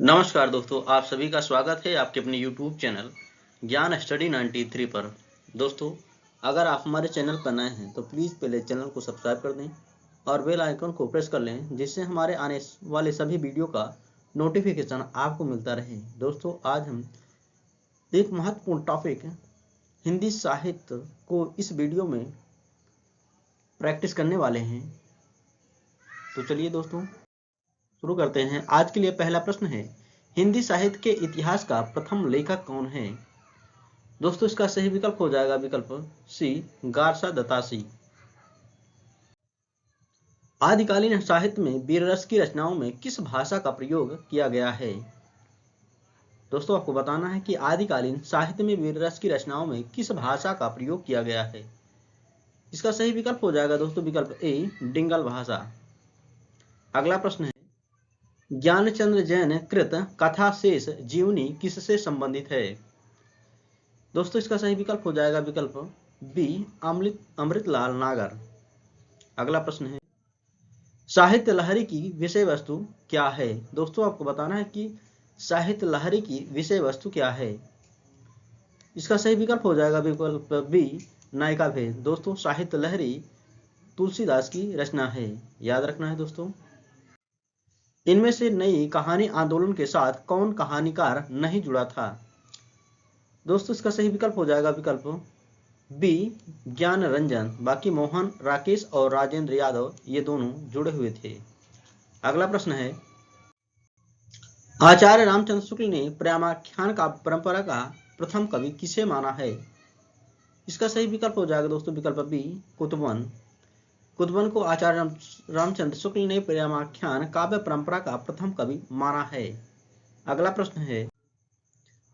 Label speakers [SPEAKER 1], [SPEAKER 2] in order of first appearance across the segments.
[SPEAKER 1] नमस्कार दोस्तों, आप सभी का स्वागत है आपके अपने YouTube चैनल ज्ञान स्टडी 93 पर। दोस्तों, अगर आप हमारे चैनल पर नए हैं तो प्लीज़ पहले चैनल को सब्सक्राइब कर दें और बेल आइकन को प्रेस कर लें, जिससे हमारे आने वाले सभी वीडियो का नोटिफिकेशन आपको मिलता रहे। दोस्तों, आज हम एक महत्वपूर्ण टॉपिक हिंदी साहित्य को इस वीडियो में प्रैक्टिस करने वाले हैं। तो चलिए दोस्तों शुरू करते हैं। आज के लिए पहला प्रश्न है, हिंदी साहित्य के इतिहास का प्रथम लेखक कौन है? दोस्तों, इसका सही विकल्प हो जाएगा विकल्प सी, गारसा दत्तासी। आदिकालीन साहित्य में वीररस की रचनाओं में किस भाषा का प्रयोग किया गया है? दोस्तों, आपको बताना है कि आदिकालीन साहित्य में वीररस की रचनाओं में किस भाषा का प्रयोग किया गया है। इसका सही विकल्प हो जाएगा दोस्तों विकल्प ए, डिंगल भाषा। अगला प्रश्न है, ज्ञानचंद्र जैन कृत कथा शेष जीवनी किससे संबंधित है? दोस्तों, इसका सही विकल्प हो जाएगा विकल्प बी, अमृतलाल नागर। अगला प्रश्न है, साहित्य लहरी की विषय वस्तु क्या है? दोस्तों, आपको बताना है कि साहित्य लहरी की विषय वस्तु क्या है। इसका सही विकल्प हो जाएगा विकल्प बी, नायिका भेद। दोस्तों, साहित्य लहरी तुलसीदास की रचना है, याद रखना है दोस्तों। इनमें से नई कहानी आंदोलन के साथ कौन कहानीकार नहीं जुड़ा था? दोस्तों, इसका सही विकल्प हो जाएगा विकल्प बी, ज्ञान रंजन। बाकी मोहन, राकेश और राजेंद्र यादव ये दोनों जुड़े हुए थे। अगला प्रश्न है, आचार्य रामचंद्र शुक्ल ने प्रेमाख्यान का परंपरा का प्रथम कवि किसे माना है? इसका सही विकल्प हो जाएगा दोस्तों विकल्प बी, कुतुबन। कुतुबन को आचार्य रामचंद्र शुक्ल ने प्रेमाख्यान काव्य परंपरा का प्रथम कवि माना है। अगला प्रश्न है,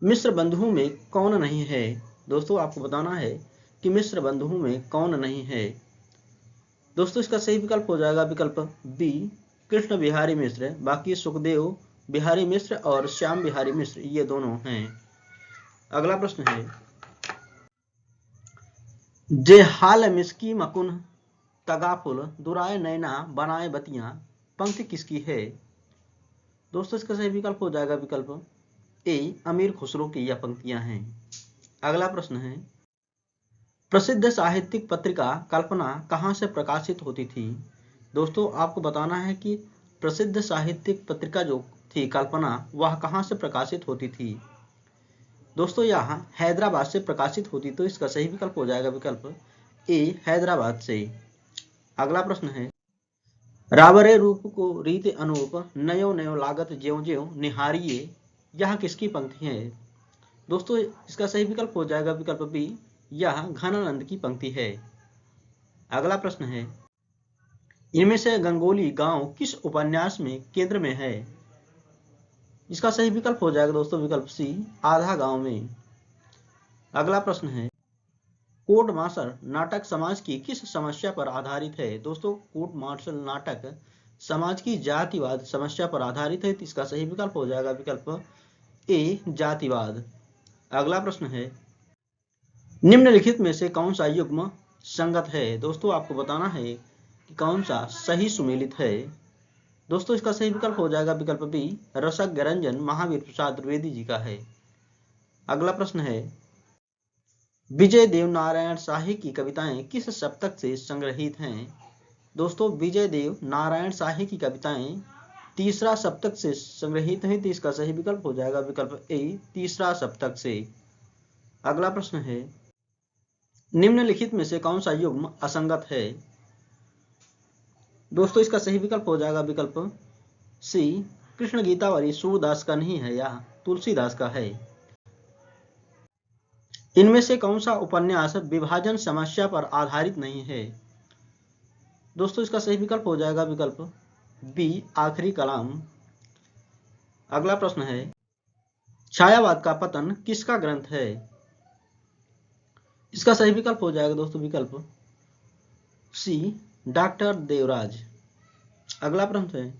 [SPEAKER 1] मिश्र बंधुओं में कौन नहीं है? दोस्तों, आपको बताना है कि मिश्र बंधुओं में कौन नहीं है। दोस्तों, इसका सही विकल्प हो जाएगा विकल्प बी, कृष्ण बिहारी मिश्र। बाकी सुखदेव बिहारी मिश्र और श्याम बिहारी मिश्र ये दोनों हैं। अगला प्रश्न है, जे हाल मिसकी मकुन तगाफुल दुराए नैना बनाए बतियां पंक्ति किसकी है? दोस्तों, इसका सही विकल्प हो जाएगा विकल्प ए, अमीर खुसरो की यह पंक्तियां हैं। अगला प्रश्न है, प्रसिद्ध साहित्यिक पत्रिका कल्पना कहाँ से प्रकाशित होती थी? दोस्तों, आपको बताना है कि प्रसिद्ध साहित्यिक पत्रिका जो थी कल्पना, वह कहाँ से प्रकाशित होती थी। दोस्तों, यह हैदराबाद से प्रकाशित होती, तो इसका सही विकल्प हो जाएगा विकल्प ए, हैदराबाद से। अगला प्रश्न है, रावरे रूप को रीत अनूप नयो नयो लागत ज्यों ज्यों निहारिये यह किसकी पंक्ति है? दोस्तों, इसका सही विकल्प हो जाएगा विकल्प बी, यह घनानंद की पंक्ति है। अगला प्रश्न है, इनमें से गंगोली गांव किस उपन्यास में केंद्र में है? इसका सही विकल्प हो जाएगा दोस्तों विकल्प सी, आधा गांव में। अगला प्रश्न है, कोर्ट मार्शल नाटक समाज की किस समस्या पर आधारित है? दोस्तों, कोर्ट मार्शल नाटक समाज की जातिवाद समस्या पर आधारित है, तो इसका सही विकल्प हो जाएगा विकल्प ए, जातिवाद। अगला प्रश्न है, निम्नलिखित में से कौन सा युग्म संगत है? दोस्तों, आपको बताना है कि कौन सा सही सुमेलित है। दोस्तों, इसका सही विकल्प हो जाएगा विकल्प बी, रसज्ञ रंजन महावीर प्रसाद द्विवेदी जी का है। अगला प्रश्न है, विजय देव नारायण शाही की कविताएं किस सप्तक से संग्रहित हैं? दोस्तों, विजय देव नारायण शाही की कविताएं तीसरा सप्तक से संग्रहित हैं, तो इसका सही विकल्प हो जाएगा विकल्प ए, तीसरा सप्तक से। अगला प्रश्न है, निम्नलिखित में से कौन सा युग्म असंगत है? दोस्तों, इसका सही विकल्प हो जाएगा विकल्प सी, कृष्ण गीतावली सूरदास का नहीं है, यह तुलसीदास का है। इनमें से कौन सा उपन्यास विभाजन समस्या पर आधारित नहीं है? दोस्तों, इसका सही विकल्प हो जाएगा विकल्प बी, आखिरी कलाम। अगला प्रश्न है, छायावाद का पतन किसका ग्रंथ है? इसका सही विकल्प हो जाएगा दोस्तों विकल्प सी, डॉक्टर देवराज। अगला प्रश्न है,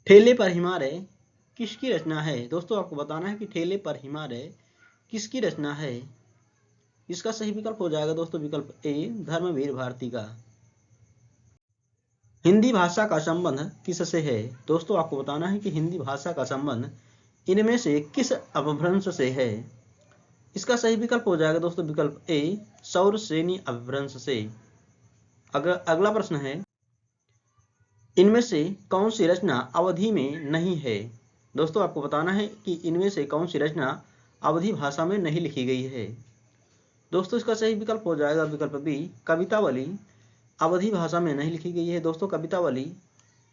[SPEAKER 1] ठेले पर हिमालय किसकी रचना है? दोस्तों, आपको बताना है कि ठेले पर हिमालय किसकी रचना है। इसका सही विकल्प हो जाएगा दोस्तों विकल्प ए, धर्मवीर भारती का। हिंदी भाषा का संबंध किससे है? दोस्तों आपको बताना है कि हिंदी भाषा का संबंध इनमें से किस अपभ्रंश से है? इसका सही विकल्प हो जाएगा दोस्तों विकल्प ए, सौर श्रेणी अपभ्रंश से। अगला प्रश्न है, इनमें से कौन सी रचना अवधि में नहीं है? दोस्तों आपको बताना है कि इनमें से कौन सी रचना अवधि भाषा में नहीं लिखी गई है। दोस्तों इसका सही विकल्प हो जाएगा विकल्प बी, कवितावली अवधि भाषा में नहीं लिखी गई है। दोस्तों कवितावली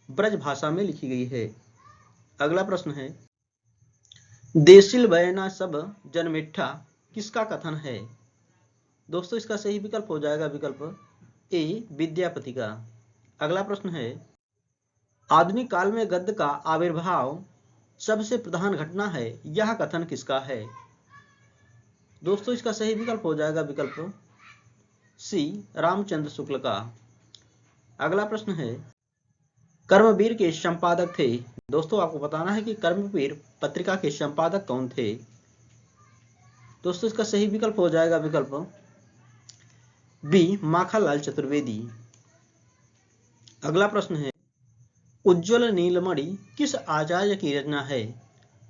[SPEAKER 1] ब्रज भाषा में लिखी गई है। अगला प्रश्न है, देसिल बयना सब जनमिठा किसका कथन है? दोस्तों इसका सही विकल्प हो जाएगा विकल्प ए, विद्यापति का। अगला प्रश्न है, आधुनिक काल में गद्य का आविर्भाव सबसे प्रधान घटना है, यह कथन किसका है? दोस्तों इसका सही विकल्प हो जाएगा विकल्प सी, रामचंद्र शुक्ल का। अगला प्रश्न है, कर्मवीर के संपादक थे। दोस्तों आपको बताना है कि कर्मवीर पत्रिका के संपादक कौन थे? दोस्तों इसका सही विकल्प हो जाएगा विकल्प बी, माखनलाल चतुर्वेदी। अगला प्रश्न है, उज्ज्वल नीलमणि किस आचार्य की रचना है?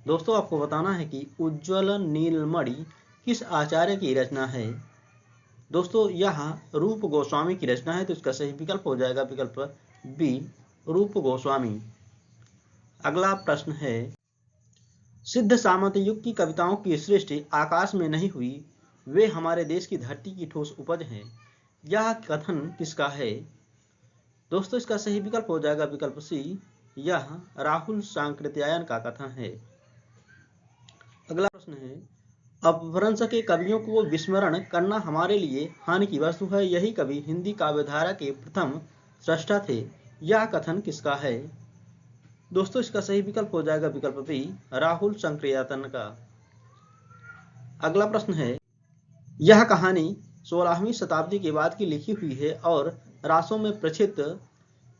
[SPEAKER 1] दोस्तों आपको बताना है कि उज्ज्वल नीलमणि किस आचार्य की रचना है? दोस्तों यह रूप गोस्वामी की रचना है, तो इसका सही विकल्प हो जाएगा विकल्प बी, रूप गोस्वामी। अगला प्रश्न है, सिद्ध सामंत युग की कविताओं की सृष्टि आकाश में नहीं हुई, वे हमारे देश की धरती की ठोस उपज हैं, यह कथन किसका है? दोस्तों इसका सही विकल्प हो जाएगा विकल्प सी, यह राहुल सांकृत्यायन का कथन है। अगला प्रश्न है, अपभ्रंश के कवियों को विस्मरण करना हमारे लिए हानि की वस्तु है, यही कवि हिंदी काव्यधारा के प्रथम स्रष्टा थे, यह कथन किसका है? दोस्तों इसका सही विकल्प हो जाएगा विकल्प बी, राहुल सांकृत्यायन का। अगला प्रश्न है, यह कहानी 16वीं शताब्दी के बाद की लिखी हुई है और रासों में प्रचित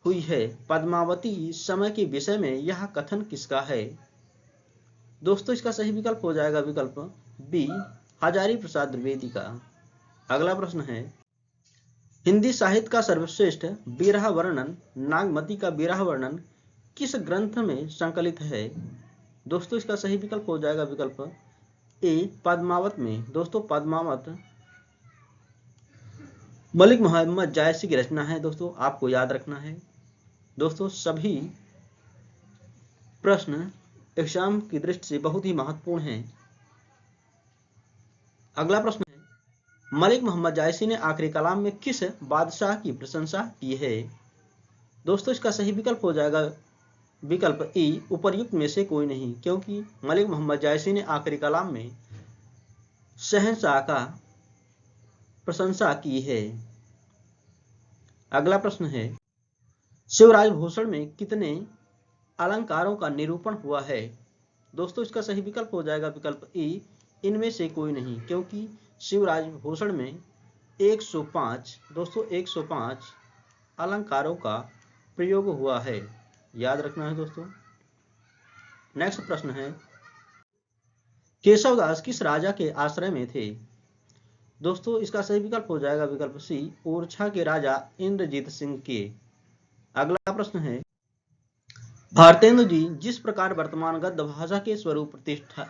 [SPEAKER 1] हुई है, पद्मावती समय के विषय में यह कथन किसका है? दोस्तों इसका सही विकल्प हो जाएगा विकल्प बी, हजारी प्रसाद द्विवेदी का। अगला प्रश्न है, हिंदी साहित्य का सर्वश्रेष्ठ विरह वर्णन नागमती का विरह वर्णन किस ग्रंथ में संकलित है? दोस्तों इसका सही विकल्प हो जाएगा विकल्प ए, पद्मावत में। दोस्तों पद्मावत मलिक मोहम्मद जायसी की रचना है, दोस्तों आपको याद रखना है। दोस्तों सभी प्रश्न एग्जाम की दृष्टि से बहुत ही महत्वपूर्ण हैं। अगला प्रश्न है, मलिक मोहम्मद जायसी ने आखिरी कलाम में किस बादशाह की प्रशंसा की है? दोस्तों इसका सही विकल्प हो जाएगा विकल्प ई, उपर्युक्त में से कोई नहीं, क्योंकि मलिक मोहम्मद जायसी ने आखिरी कलाम में शहंशाह का प्रशंसा की है। अगला प्रश्न है, शिवराज भूषण में कितने अलंकारों का निरूपण हुआ है? दोस्तों इसका सही विकल्प हो जाएगा विकल्प ई, इनमें से कोई नहीं, क्योंकि शिवराज भूषण में 105 दोस्तों 105 अलंकारों का प्रयोग हुआ है, याद रखना है दोस्तों। नेक्स्ट प्रश्न है, केशवदास किस राजा के आश्रय में थे? दोस्तों इसका सही विकल्प हो जाएगा विकल्प सी, ओरछा के राजा इंद्रजीत सिंह के। अगला प्रश्न है, भारतेंदु जी जिस प्रकार वर्तमान गद्य भाषा के स्वरूप प्रतिष्ठा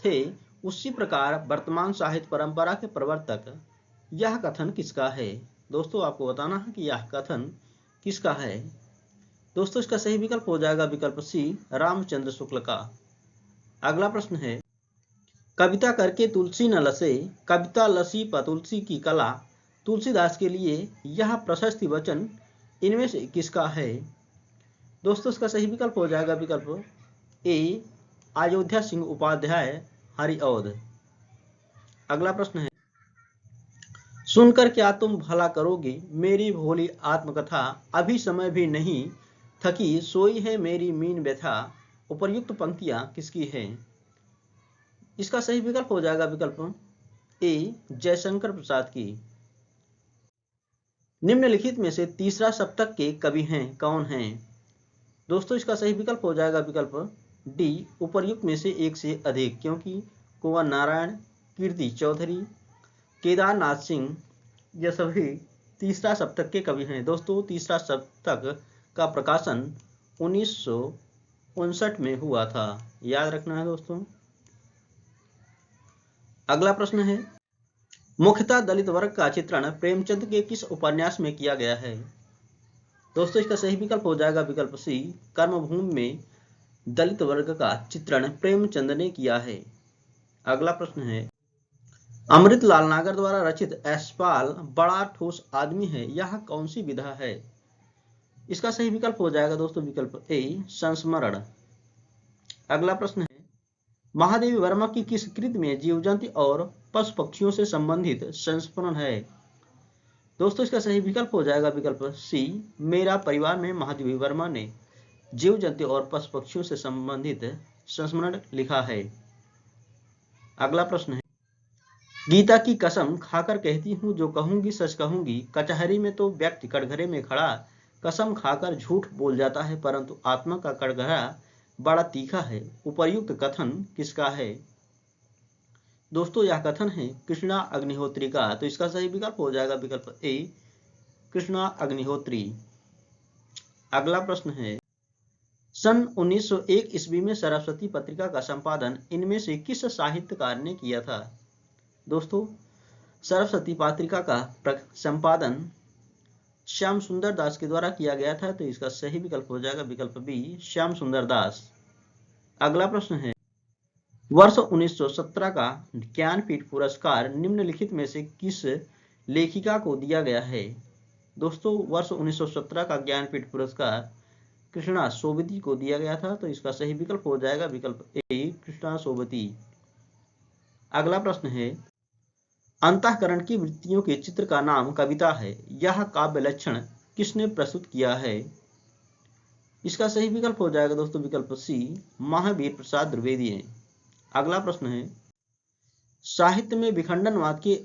[SPEAKER 1] थे, उसी प्रकार वर्तमान साहित्य परंपरा के प्रवर्तक, यह कथन किसका है? दोस्तों आपको बताना है कि यह कथन किसका है। दोस्तों इसका सही विकल्प हो जाएगा विकल्प सी, रामचंद्र शुक्ल का। अगला प्रश्न है, कविता करके तुलसी न लसे, कविता लसी पर तुलसी की कला, तुलसीदास के लिए यह प्रशस्ति वचन इनमें से किसका है? दोस्तों इसका सही विकल्प हो जाएगा विकल्प ए, अयोध्या सिंह उपाध्याय हरिऔध। अगला प्रश्न है, सुनकर क्या तुम भला करोगे मेरी भोली आत्मकथा, अभी समय भी नहीं थकी सोई है मेरी मीन व्यथा, उपर्युक्त पंक्तियां किसकी हैं? इसका सही विकल्प हो जाएगा विकल्प ए, जयशंकर प्रसाद की। निम्नलिखित में से तीसरा सप्तक के कवि हैं कौन हैं? दोस्तों इसका सही विकल्प हो जाएगा विकल्प डी, उपर्युक्त में से एक से अधिक, क्योंकि कुंवर नारायण, कीर्ति चौधरी, केदारनाथ सिंह ये सभी तीसरा सप्तक के कवि हैं। दोस्तों तीसरा सप्तक का प्रकाशन 1959 में हुआ था? याद रखना है दोस्तों। अगला प्रश्न है, मुख्यतः दलित वर्ग का चित्रण प्रेमचंद के किस उपन्यास में किया गया है? दोस्तों इसका सही विकल्प हो जाएगा विकल्प सी, कर्मभूमि में दलित वर्ग का चित्रण प्रेमचंद ने किया है। अगला प्रश्न है, अमृतलाल नागर द्वारा रचित यशपाल बड़ा ठोस आदमी है, यह कौन सी विधा है? इसका सही विकल्प हो जाएगा दोस्तों विकल्प ए, संस्मरण। अगला प्रश्न है, महादेवी वर्मा की किस कृति में जीव जंतु और पशु पक्षियों से संबंधित संस्मरण है? दोस्तों इसका सही विकल्प हो जाएगा विकल्प सी, मेरा परिवार में महादेवी वर्मा ने जीव जंतु और पशु पक्षियों से संबंधित संस्मरण लिखा है। अगला प्रश्न है, गीता की कसम खाकर कहती हूँ जो कहूंगी सच कहूंगी, कचहरी में तो व्यक्ति कटघरे में खड़ा कसम खाकर झूठ बोल जाता है, परंतु आत्मा का कटघरा बड़ा तीखा है, उपर्युक्त कथन किसका है? दोस्तों यह कथन है कृष्णा अग्निहोत्री का, तो इसका सही विकल्प हो जाएगा विकल्प ए, कृष्णा अग्निहोत्री। अगला प्रश्न है, सन 1901 ईस्वी में सरस्वती पत्रिका का संपादन इनमें से किस साहित्यकार ने किया था? दोस्तों सरस्वती पत्रिका का संपादन श्याम सुंदर दास के द्वारा किया गया था, तो इसका सही विकल्प हो जाएगा विकल्प बी, श्याम सुंदर दास। अगला प्रश्न है, वर्ष 1917 का ज्ञानपीठ पुरस्कार निम्नलिखित में से किस लेखिका को दिया गया है? दोस्तों वर्ष 1917 का ज्ञानपीठ पुरस्कार कृष्णा सोबती को दिया गया था, तो इसका सही विकल्प हो जाएगा विकल्प ए, कृष्णा सोबती। अगला प्रश्न है, अंतःकरण की वृत्तियों के चित्र का नाम कविता है, यह काव्य लक्षण किसने प्रस्तुत किया है? इसका सही विकल्प हो जाएगा दोस्तों विकल्प सी, महावीर प्रसाद द्विवेदी ने। अगला प्रश्न है, साहित्य में विखंडनवाद के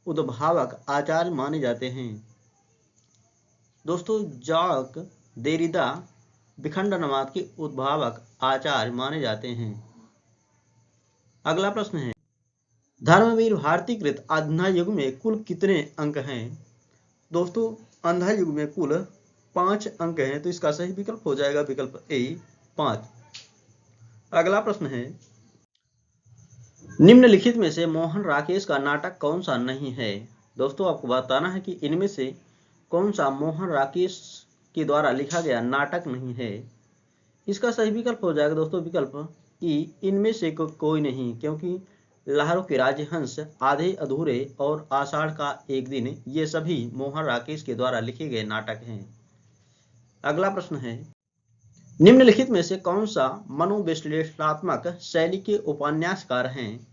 [SPEAKER 1] उद्भावक आचार्य माने जाते हैं? दोस्तों जैक देरिदा विखंडनवाद के उद्भावक आचार्य माने जाते हैं। अगला प्रश्न है, धर्मवीर भारती कृत अंधा युग में कुल कितने अंक हैं? दोस्तों अंधा युग में कुल 5 अंक हैं, तो इसका सही विकल्प हो जाएगा विकल्प ए, 5। अगला प्रश्न है, निम्नलिखित में से मोहन राकेश का नाटक कौन सा नहीं है? दोस्तों आपको बताना है कि इनमें से कौन सा मोहन राकेश के द्वारा लिखा गया नाटक नहीं है। इसका सही विकल्प हो जाएगा दोस्तों विकल्प ई, इनमें से कोई नहीं, क्योंकि लहरों के राजहंस, आधे अधूरे और आषाढ़ का एक दिन, ये सभी मोहन राकेश के द्वारा लिखे गए नाटक हैं। अगला प्रश्न है, निम्नलिखित में से कौन सा मनोविश्लेषणात्मक शैली के उपन्यासकार हैं?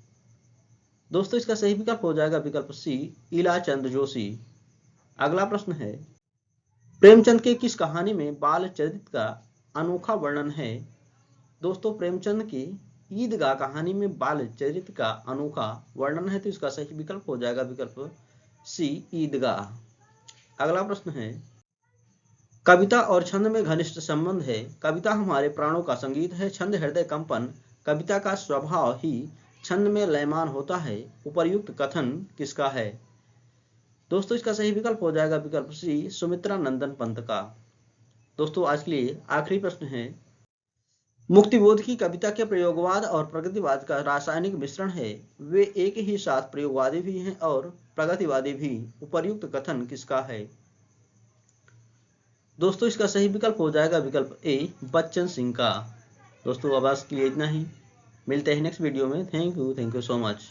[SPEAKER 1] दोस्तों इसका सही विकल्प हो जाएगा विकल्प सी, इलाचंद जोशी। अगला प्रश्न है, प्रेमचंद के किस कहानी में बाल चरित्र का अनोखा वर्णन है? दोस्तों प्रेमचंद की ईदगाह कहानी में बाल चरित्र का अनोखा वर्णन है, तो इसका सही विकल्प हो जाएगा विकल्प सी, ईदगाह। अगला प्रश्न है, कविता और छंद में घनिष्ठ संबंध है, कविता हमारे प्राणों का संगीत है, छंद हृदय कंपन, कविता का स्वभाव ही छंद में लयमान होता है, उपर्युक्त कथन किसका है? दोस्तों इसका सही विकल्प हो जाएगा विकल्प सी, सुमित्रा नंदन पंत का। दोस्तों आज के लिए आखिरी प्रश्न है, मुक्तिबोध की कविता के प्रयोगवाद और प्रगतिवाद का रासायनिक मिश्रण है, वे एक ही साथ प्रयोगवादी भी हैं और प्रगतिवादी भी, उपर्युक्त कथन किसका है? दोस्तों इसका सही विकल्प हो जाएगा विकल्प ए, बच्चन सिंह का। दोस्तों अब आज के लिए इतना ही, मिलते हैं नेक्स्ट वीडियो में। Thank you so much.